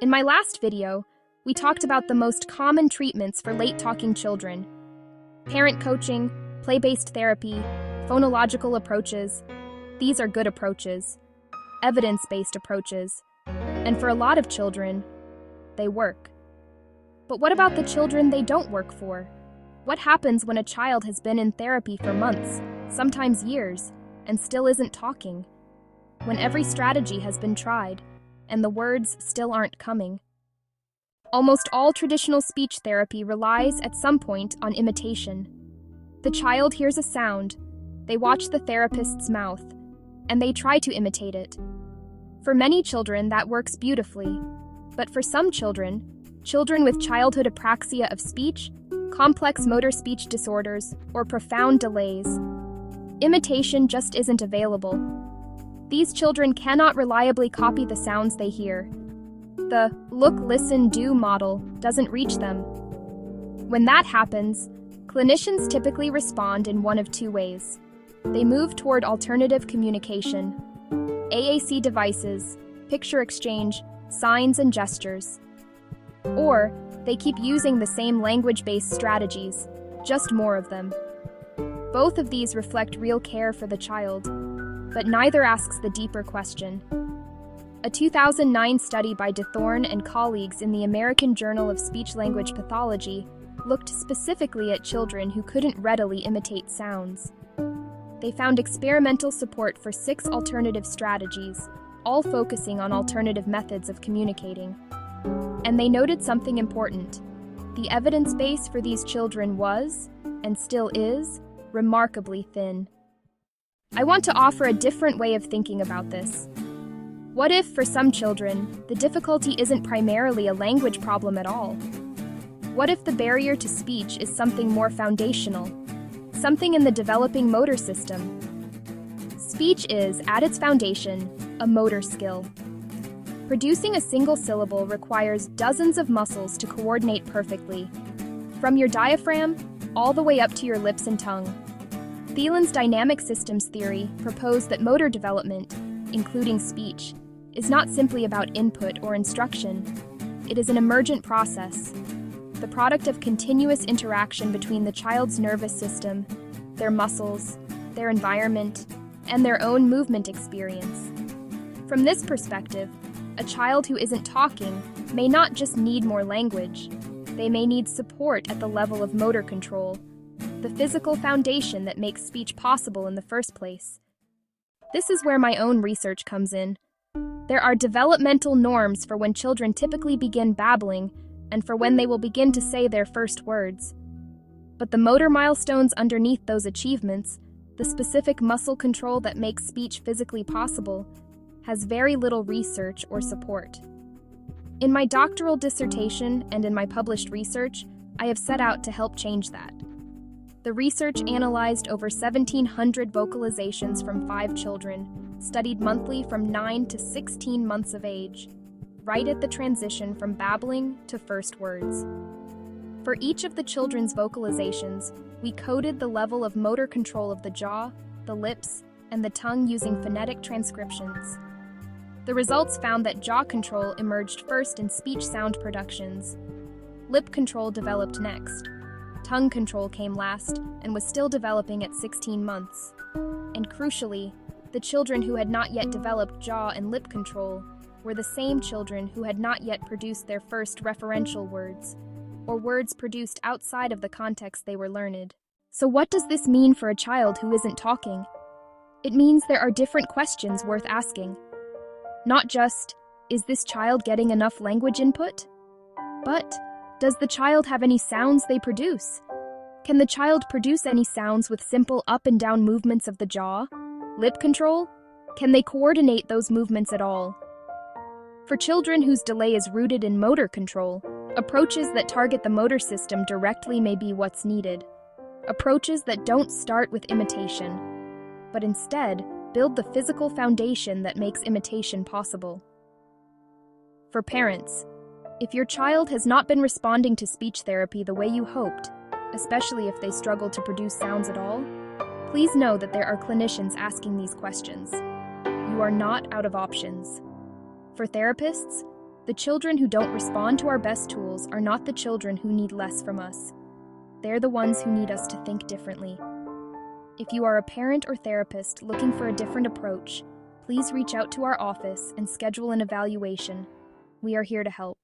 In my last video, we talked about the most common treatments for late-talking children: parent coaching, play-based therapy, phonological approaches. These are good approaches, evidence-based approaches, and for a lot of children, they work. But what about the children they don't work for? What happens when a child has been in therapy for months, sometimes years, and still isn't talking? When every strategy has been tried, and the words still aren't coming? Almost all traditional speech therapy relies at some point on imitation. The child hears a sound, they watch the therapist's mouth, and they try to imitate it. For many children, that works beautifully. But for some children with childhood apraxia of speech, complex motor speech disorders, or profound delays, imitation just isn't available. These children cannot reliably copy the sounds they hear. The look, listen, do model doesn't reach them. When that happens, clinicians typically respond in one of two ways. They move toward alternative communication, AAC devices, picture exchange, signs and gestures. Or they keep using the same language-based strategies, just more of them. Both of these reflect real care for the child, but neither asks the deeper question. A 2009 study by DeThorne and colleagues in the American Journal of Speech-Language Pathology looked specifically at children who couldn't readily imitate sounds. They found experimental support for 6 alternative strategies, all focusing on alternative methods of communicating. And they noted something important. The evidence base for these children was, and still is, remarkably thin. I want to offer a different way of thinking about this. What if, for some children, the difficulty isn't primarily a language problem at all? What if the barrier to speech is something more foundational, something in the developing motor system? Speech is, at its foundation, a motor skill. Producing a single syllable requires dozens of muscles to coordinate perfectly, from your diaphragm all the way up to your lips and tongue. Thielen's dynamic systems theory proposed that motor development, including speech, is not simply about input or instruction. It is an emergent process, the product of continuous interaction between the child's nervous system, their muscles, their environment, and their own movement experience. From this perspective, a child who isn't talking may not just need more language. They may need support at the level of motor control, the physical foundation that makes speech possible in the first place. This is where my own research comes in. There are developmental norms for when children typically begin babbling and for when they will begin to say their first words. But the motor milestones underneath those achievements, the specific muscle control that makes speech physically possible, has very little research or support. In my doctoral dissertation and in my published research, I have set out to help change that. The research analyzed over 1,700 vocalizations from 5 children, studied monthly from 9 to 16 months of age, right at the transition from babbling to first words. For each of the children's vocalizations, we coded the level of motor control of the jaw, the lips, and the tongue using phonetic transcriptions. The results found that jaw control emerged first in speech sound productions. Lip control developed next. Tongue control came last and was still developing at 16 months. And crucially, the children who had not yet developed jaw and lip control were the same children who had not yet produced their first referential words, or words produced outside of the context they were learned. So what does this mean for a child who isn't talking? It means there are different questions worth asking. Not just, is this child getting enough language input? But, does the child have any sounds they produce? Can the child produce any sounds with simple up and down movements of the jaw? Lip control? Can they coordinate those movements at all? For children whose delay is rooted in motor control, approaches that target the motor system directly may be what's needed. Approaches that don't start with imitation, but instead build the physical foundation that makes imitation possible. For parents, if your child has not been responding to speech therapy the way you hoped, especially if they struggle to produce sounds at all, please know that there are clinicians asking these questions. You are not out of options. For therapists, The children who don't respond to our best tools are not the children who need less from us. They're the ones who need us to think differently. If you are a parent or therapist looking for a different approach, please reach out to our office and schedule an evaluation. We are here to help.